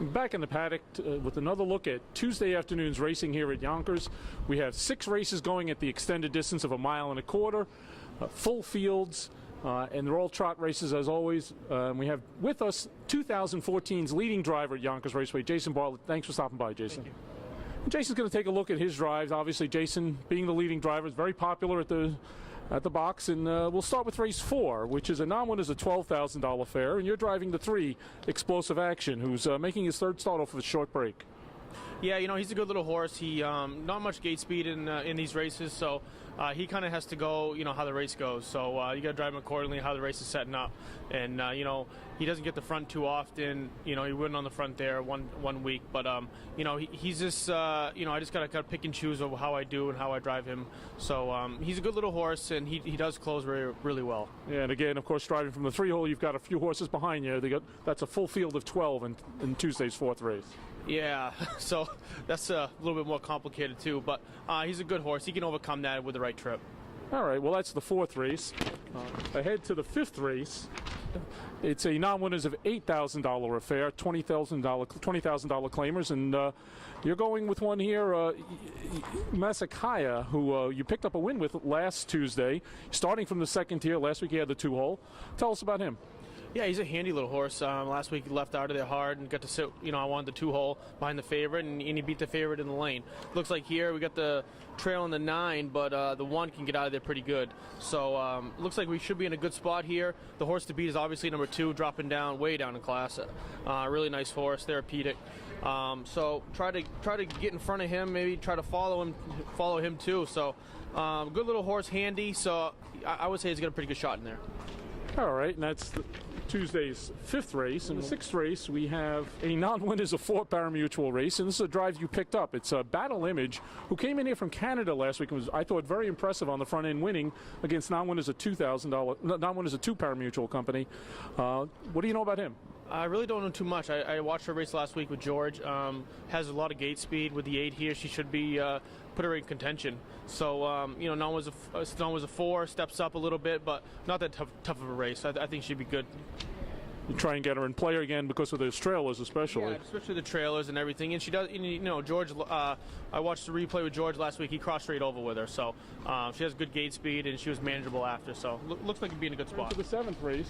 Back in the paddock with another look at Tuesday afternoon's racing here at Yonkers. We have 6 races going at the extended distance of 1.25 miles, full fields, and they're all trot races as always. We have with us 2014's leading driver at Yonkers Raceway, Jason Bartlett. Thanks for stopping by, Jason. Thank you. Jason's going to take a look at his drives. Obviously, Jason, being the leading driver, is very popular at the box, and we'll start with race 4, which is a non-winner's a $12,000 fare, and you're driving the 3, Explosive Action, who's making his 3rd start off with a short break. Yeah, you know, he's a good little horse. He not much gate speed in these races, so he kind of has to go, you know, how the race goes. So you got to drive him accordingly, how the race is setting up. And you know, he doesn't get the front too often. You know, he wouldn't on the front there one week, but you know, he's just you know, I just gotta pick and choose over how I do and how I drive him. So he's a good little horse, and he does close really well. Yeah, and again, of course, driving from the 3 hole, you've got a few horses behind you. That's a full field of 12 in Tuesday's 4th race. Yeah, so that's a little bit more complicated too, but he's a good horse. He can overcome that with the right trip. All right, well, that's the 4th race. Ahead to the 5th race. It's a non-winners of $8,000 affair, $20,000 claimers, and you're going with one here, Masakaya, who you picked up a win with last Tuesday, starting from the 2nd tier. Last week he had the 2 hole. Tell us about him. Yeah, he's a handy little horse. Last week he left out of there hard and got to sit, you know, I wanted the 2 hole behind the favorite, and he beat the favorite in the lane. Looks like here we got the trail in the 9, but the 1 can get out of there pretty good. So looks like we should be in a good spot here. The horse to beat is obviously number 2, dropping down, way down in class. Really nice horse, therapeutic. So try to get in front of him, maybe try to follow him too. So good little horse, handy. So I would say he's got a pretty good shot in there. All right, and that's Tuesday's 5th race. In the 6th race, we have a non-winners of 4 pari-mutuel race, and this is a drive you picked up. It's Battle Image, who came in here from Canada last week and was, I thought, very impressive on the front end, winning against non-winners of $2,000, non-winners of 2 pari-mutuel company. What do you know about him? I really don't know too much. I watched her race last week with George. Has a lot of gate speed with the 8 here. She should be put her in contention. So you know, non was a 4, steps up a little bit, but not that tough of a race. I think she'd be good. You try and get her in play again because of those trailers, especially. Yeah, especially the trailers and everything. And she does, you know, George. I watched the replay with George last week. He crossed straight over with her, so she has good gate speed and she was manageable after. So looks like it'd be in a good spot. To the 7th race,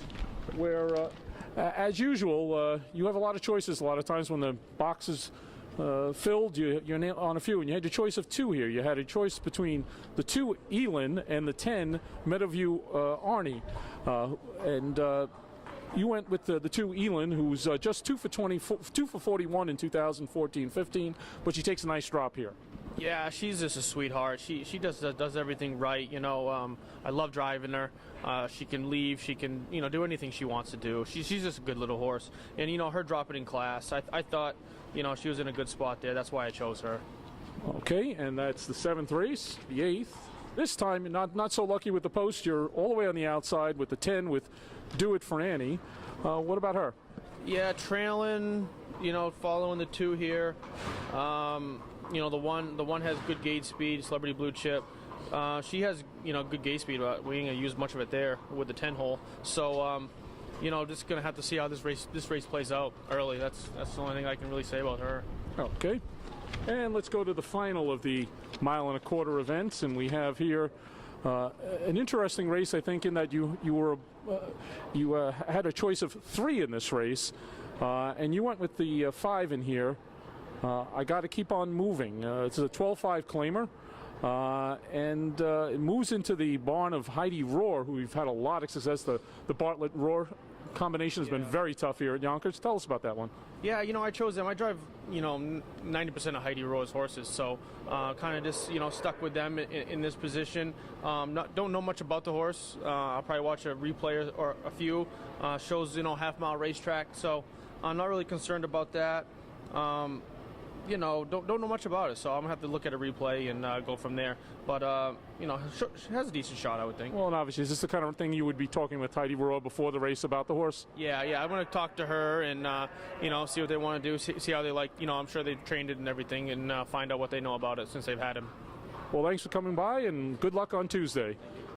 where as usual, you have a lot of choices. A lot of times when the box is filled, you're on a few, and you had your choice of 2 here. You had a choice between the 2 Elin and the 10 Meadowview Arnie, and you went with the 2 Elin, who's just 2 for 41 in 2014-15, but she takes a nice drop here. Yeah, she's just a sweetheart. She does everything right. You know, I love driving her. She can leave. She can, you know, do anything she wants to do. She's just a good little horse. And you know, her dropping in class, I thought, you know, she was in a good spot there. That's why I chose her. Okay, and that's the 7th race, the 8th. This time, not so lucky with the post. You're all the way on the outside with the 10 with Do It for Annie. What about her? Yeah, trailing, you know, following the 2 here. You know, the one has good gate speed, Celebrity Blue Chip. She has, you know, good gate speed, but we ain't gonna use much of it there with the 10 hole. So, you know, just gonna have to see how this race plays out early. That's the only thing I can really say about her. Okay, and let's go to the final of the 1.25 mile events, and we have here an interesting race, I think, in that you had a choice of 3 in this race, and you went with the 5 in here. I got to keep on moving. It's a 12-5 claimer, and it moves into the barn of Heidi Roar, who we've had a lot of success. The Bartlett Roar combination has been very tough here at Yonkers. Tell us about that one. Yeah, you know, I chose them. I drive, you know, 90% of Heidi Roar's horses, so kind of just, you know, stuck with them in this position. Don't know much about the horse. I'll probably watch a replay or a few. Shows, you know, half-mile racetrack, so I'm not really concerned about that. You know, don't know much about it, so I'm gonna have to look at a replay and go from there. But you know, she has a decent shot, I would think. Well, and obviously, is this the kind of thing you would be talking with Heidi Roar before the race about the horse? Yeah, I'm gonna talk to her and you know, see what they want to do, see how they like. You know, I'm sure they've trained it and everything, and find out what they know about it since they've had him. Well, thanks for coming by, and good luck on Tuesday.